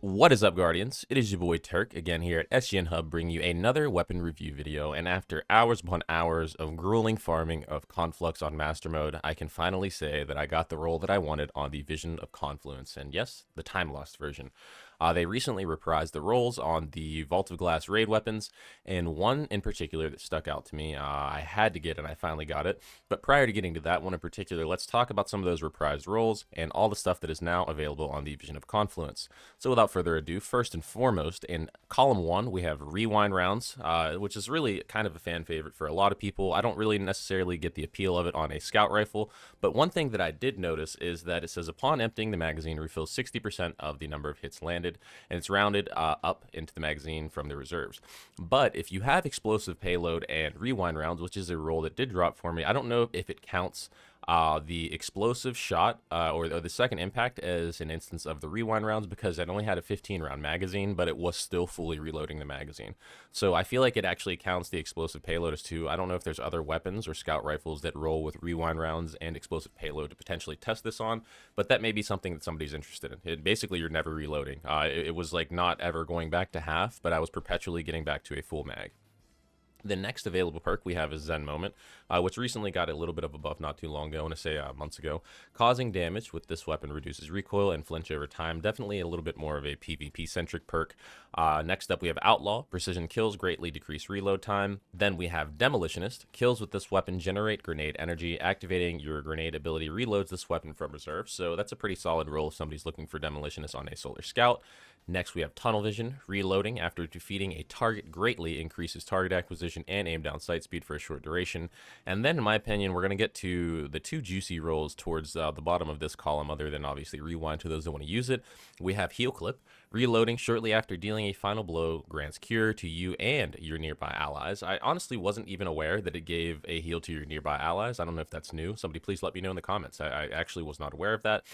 What is up, Guardians? It is your boy Turk again here at SGN Hub, bringing you another weapon review video. And after hours upon hours of grueling farming of Conflux on Master Mode, I can finally say that I got the role that I wanted on the Vision of Confluence, and yes, the Time Lost version. They recently reprised the roles on the Vault of Glass raid weapons, and one in particular that stuck out to me, I had to get and I finally got it. But prior to getting to that one in particular, let's talk about some of those reprised roles and all the stuff that is now available on the Vision of Confluence. So without further ado, first and foremost, in column 1, we have rewind rounds, which is really kind of a fan favorite for a lot of people. I don't really necessarily get the appeal of it on a scout rifle, but one thing that I did notice is that it says upon emptying the magazine, refills 60% of the number of hits landed, and it's rounded up into the magazine from the reserves. But if you have explosive payload and rewind rounds, which is a role that did drop for me, I don't know if it counts the explosive shot or the second impact as an instance of the rewind rounds, because it only had a 15 round magazine, but it was still fully reloading the magazine. So I feel like it actually counts the explosive payload as two. I don't know if there's other weapons or scout rifles that roll with rewind rounds and explosive payload to potentially test this on, but that may be something that somebody's interested in. Basically, you're never reloading. It was like not ever going back to half, but I was perpetually getting back to a full mag. The next available perk we have is Zen Moment, which recently got a little bit of a buff not too long ago, I want to say months ago. Causing damage with this weapon reduces recoil and flinch over time. Definitely a little bit more of a PvP-centric perk. Next up, we have Outlaw. Precision kills greatly decrease reload time. Then we have Demolitionist. Kills with this weapon generate grenade energy. Activating your grenade ability reloads this weapon from reserve. So that's a pretty solid role if somebody's looking for Demolitionist on a Solar Scout. Next, we have Tunnel Vision. Reloading after defeating a target greatly increases target acquisition and aim down sight speed for a short duration. And then, in my opinion, we're going to get to the two juicy rolls towards the bottom of this column, other than obviously Rewind to those that want to use it. We have Heal Clip. Reloading shortly after dealing a final blow grants cure to you and your nearby allies. I honestly wasn't even aware that it gave a heal to your nearby allies. I don't know if that's new. Somebody please let me know in the comments. I actually was not aware of that.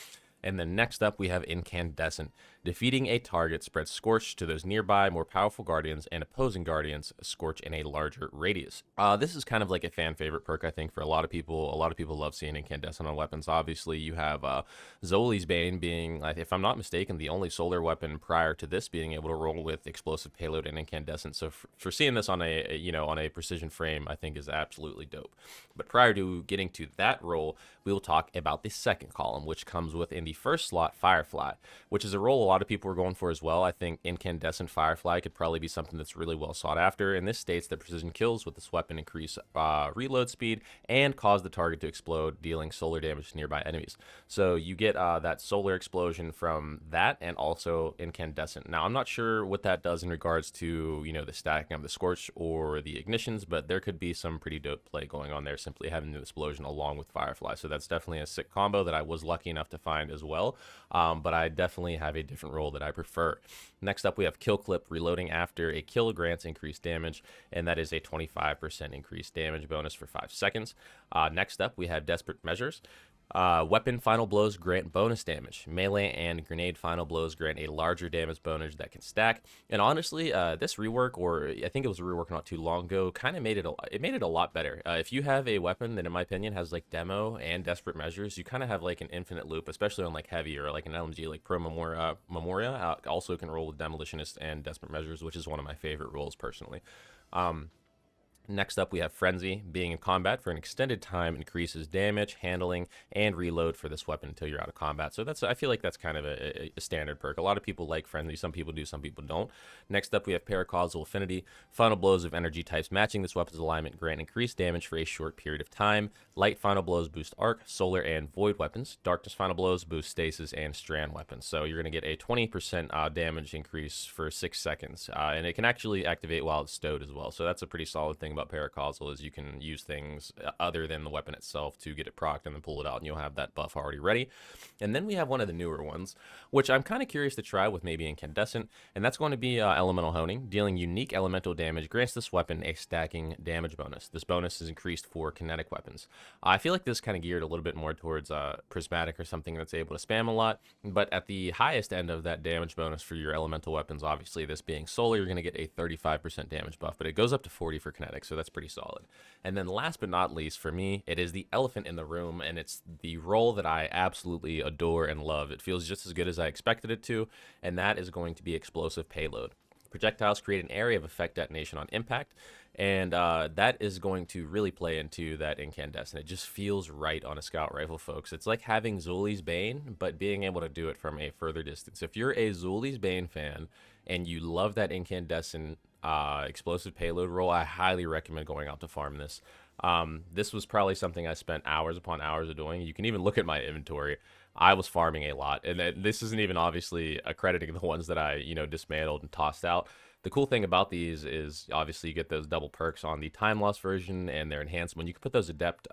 And then next up, we have Incandescent. Defeating a target spreads Scorch to those nearby, more powerful Guardians, and opposing Guardians Scorch in a larger radius. This is kind of like a fan favorite perk, I think, for a lot of people. A lot of people love seeing Incandescent on weapons. Obviously, you have Zaoulis Bane being, if I'm not mistaken, the only solar weapon prior to this being able to roll with explosive payload and Incandescent. So for seeing this on a precision frame, I think is absolutely dope. But prior to getting to that roll, we will talk about the second column, which comes with in the first slot Firefly, which is a role a lot of people are going for as well. I think Incandescent Firefly could probably be something that's really well sought after, and this states that precision kills with this weapon increase reload speed and cause the target to explode, dealing solar damage to nearby enemies. So you get that solar explosion from that, and also Incandescent. Now, I'm not sure what that does in regards to the stacking of the Scorch or the ignitions, but there could be some pretty dope play going on there, simply having the explosion along with Firefly. So that's definitely a sick combo that I was lucky enough to find as well, but I definitely have a different role that I prefer. Next up, we have Kill Clip. Reloading after a kill grants increased damage, and that is a 25% increased damage bonus for 5 seconds. Next up, we have Desperate Measures. Weapon final blows grant bonus damage. Melee and grenade final blows grant a larger damage bonus that can stack. And honestly, this rework, or I think it was a rework not too long ago, kind of made it a lot better. If you have a weapon that, in my opinion, has like demo and desperate measures, you kind of have like an infinite loop, especially on like heavy or like an LMG like Pro Memoria. Also can roll with Demolitionist and desperate measures, which is one of my favorite roles personally. Next up, we have Frenzy. Being in combat for an extended time increases damage, handling, and reload for this weapon until you're out of combat. So I feel like that's kind of a standard perk. A lot of people like Frenzy. Some people do, some people don't. Next up, we have Paracausal Affinity. Final blows of energy types matching this weapon's alignment grant increased damage for a short period of time. Light final blows boost arc, solar, and void weapons. Darkness final blows boost stasis and strand weapons. So you're going to get a 20% damage increase for 6 seconds. And it can actually activate while it's stowed as well. So that's a pretty solid thing about Paracausal, is you can use things other than the weapon itself to get it procced and then pull it out, and you'll have that buff already ready. And then we have one of the newer ones, which I'm kind of curious to try with maybe Incandescent, and that's going to be Elemental Honing. Dealing unique elemental damage grants this weapon a stacking damage bonus. This bonus is increased for kinetic weapons. I feel like this is kind of geared a little bit more towards Prismatic or something that's able to spam a lot, but at the highest end of that damage bonus for your elemental weapons, obviously this being solar, you're going to get a 35% damage buff, but it goes up to 40 for kinetic. mechanics, so that's pretty solid. And then last but not least, for me, it is the elephant in the room, and it's the role that I absolutely adore and love. It feels just as good as I expected it to, and that is going to be explosive payload. Projectiles create an area of effect detonation on impact, and that is going to really play into that incandescent. It just feels right on a scout rifle, folks. It's like having Zaoulis bane, but being able to do it from a further distance. If you're a Zaoulis bane fan and you love that incandescent explosive payload roll, I highly recommend going out to farm this. This was probably something I spent hours upon hours of doing. You can even look at my inventory. I was farming a lot, and this isn't even obviously accrediting the ones that I, dismantled and tossed out. The cool thing about these is obviously you get those double perks on the time loss version and their enhancement. You can put those adept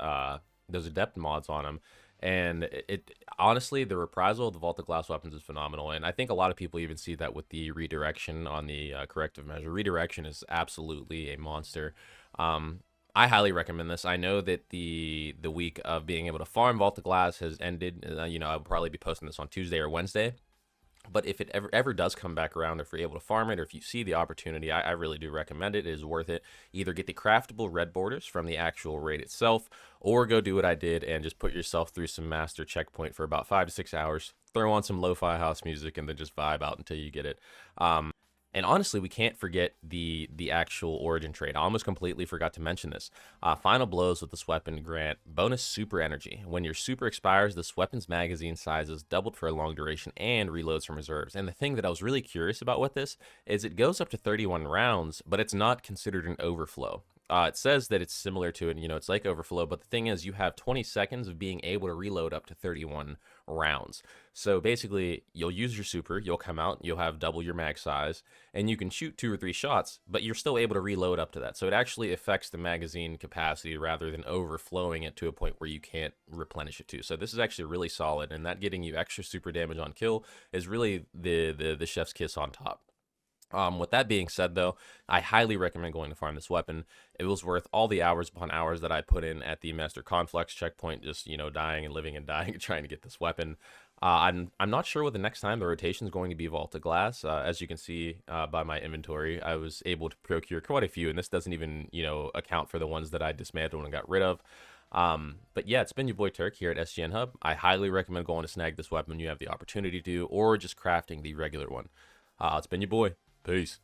mods on them, and it honestly, the reprisal of the Vault of Glass weapons is phenomenal. And I think a lot of people even see that with the redirection on the corrective measure. Redirection is absolutely a monster. I highly recommend this. I know that the week of being able to farm Vault of Glass has ended. I'll probably be posting this on Tuesday or Wednesday. But if it ever does come back around, if you're able to farm it, or if you see the opportunity, I really do recommend it. It is worth it. Either get the craftable red borders from the actual raid itself, or go do what I did and just put yourself through some master checkpoint for about 5 to 6 hours. Throw on some lo-fi house music and then just vibe out until you get it. And honestly, we can't forget the actual origin trait. I almost completely forgot to mention this. Final blows with this weapon grant bonus super energy. When your super expires, this weapon's magazine size is doubled for a long duration and reloads from reserves. And the thing that I was really curious about with this is it goes up to 31 rounds, but it's not considered an overflow. It says that it's similar to it, it's like overflow, but the thing is you have 20 seconds of being able to reload up to 31 rounds. So basically, you'll use your super, you'll come out, you'll have double your mag size, and you can shoot 2 or 3 shots, but you're still able to reload up to that. So it actually affects the magazine capacity rather than overflowing it to a point where you can't replenish it to. So this is actually really solid, and that getting you extra super damage on kill is really the chef's kiss on top. With that being said, though, I highly recommend going to farm this weapon. It was worth all the hours upon hours that I put in at the Master Conflux checkpoint, just, dying and living and dying and trying to get this weapon. I'm not sure what the next time the rotation is going to be Vault of Glass. As you can see by my inventory, I was able to procure quite a few, and this doesn't even, account for the ones that I dismantled and got rid of. But yeah, it's been your boy Turk here at SGN Hub. I highly recommend going to snag this weapon when you have the opportunity to, or just crafting the regular one. It's been your boy. Peace.